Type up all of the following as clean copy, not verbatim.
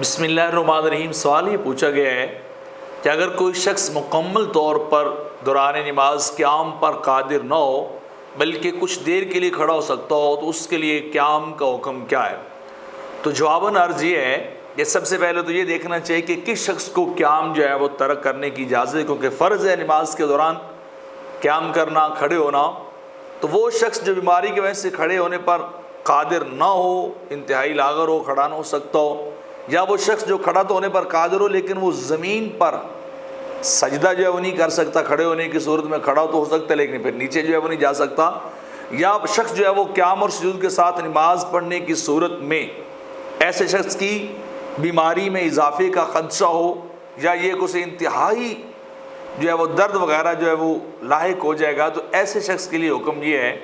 بسم اللہ الرحمن الرحیم۔ سوال یہ پوچھا گیا ہے کہ اگر کوئی شخص مکمل طور پر دوران نماز قیام پر قادر نہ ہو بلکہ کچھ دیر کے لیے کھڑا ہو سکتا ہو تو اس کے لیے قیام کا حکم کیا ہے؟ تو جواباً عرض یہ ہے کہ سب سے پہلے تو یہ دیکھنا چاہیے کہ کس شخص کو قیام جو ہے وہ ترک کرنے کی اجازت ہے، کیونکہ فرض ہے نماز کے دوران قیام کرنا، کھڑے ہونا۔ تو وہ شخص جو بیماری کی وجہ سے کھڑے ہونے پر قادر نہ ہو، انتہائی لاغر ہو، کھڑا نہ ہو سکتا ہو، یا وہ شخص جو کھڑا تو ہونے پر قادر ہو لیکن وہ زمین پر سجدہ جو ہے وہ نہیں کر سکتا، کھڑے ہونے کی صورت میں کھڑا تو ہو سکتا ہے لیکن پھر نیچے جو ہے وہ نہیں جا سکتا، یا شخص جو ہے وہ قیام اور سجود کے ساتھ نماز پڑھنے کی صورت میں ایسے شخص کی بیماری میں اضافے کا خدشہ ہو، یا یہ کچھ انتہائی جو ہے وہ درد وغیرہ جو ہے وہ لاحق ہو جائے گا، تو ایسے شخص کے لیے حکم یہ ہے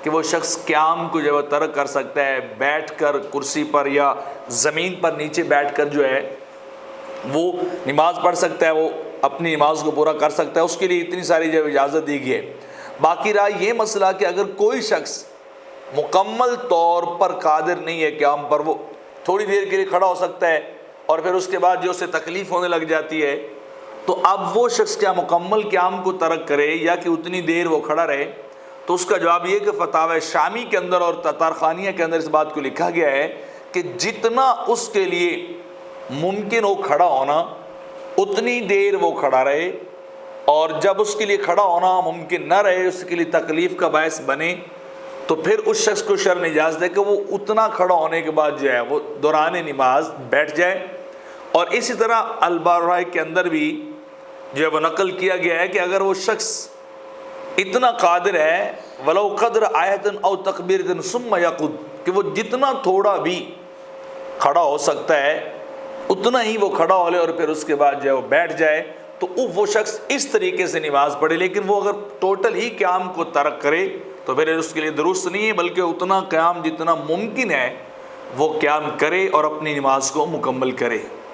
کہ وہ شخص قیام کو جو ہے وہ ترک کر سکتا ہے، بیٹھ کر کرسی پر یا زمین پر نیچے بیٹھ کر جو ہے وہ نماز پڑھ سکتا ہے، وہ اپنی نماز کو پورا کر سکتا ہے، اس کے لیے اتنی ساری جو اجازت دی گئی ہے۔ باقی رہا یہ مسئلہ کہ اگر کوئی شخص مکمل طور پر قادر نہیں ہے قیام پر، وہ تھوڑی دیر کے لیے کھڑا ہو سکتا ہے اور پھر اس کے بعد جو اسے تکلیف ہونے لگ جاتی ہے، تو اب وہ شخص کیا مکمل قیام کو ترک کرے یا کہ اتنی دیر وہ کھڑا رہے؟ تو اس کا جواب یہ کہ فتاوی شامی کے اندر اور تتارخانیہ کے اندر اس بات کو لکھا گیا ہے کہ جتنا اس کے لیے ممکن ہو کھڑا ہونا اتنی دیر وہ کھڑا رہے، اور جب اس کے لیے کھڑا ہونا ممکن نہ رہے، اس کے لیے تکلیف کا باعث بنے، تو پھر اس شخص کو شرع نے اجازت ہے کہ وہ اتنا کھڑا ہونے کے بعد جو ہے وہ دوران نماز بیٹھ جائے۔ اور اسی طرح البارحہ کے اندر بھی جو ہے وہ نقل کیا گیا ہے کہ اگر وہ شخص اتنا قادر ہے ولو قدر آیتن او تکبیرتن ثم یقعد، کہ وہ جتنا تھوڑا بھی کھڑا ہو سکتا ہے اتنا ہی وہ کھڑا ہو لے اور پھر اس کے بعد جو ہے وہ بیٹھ جائے، تو وہ شخص اس طریقے سے نماز پڑھے۔ لیکن وہ اگر ٹوٹل ہی قیام کو ترک کرے تو پھر اس کے لیے درست نہیں ہے، بلکہ اتنا قیام جتنا ممکن ہے وہ قیام کرے اور اپنی نماز کو مکمل کرے۔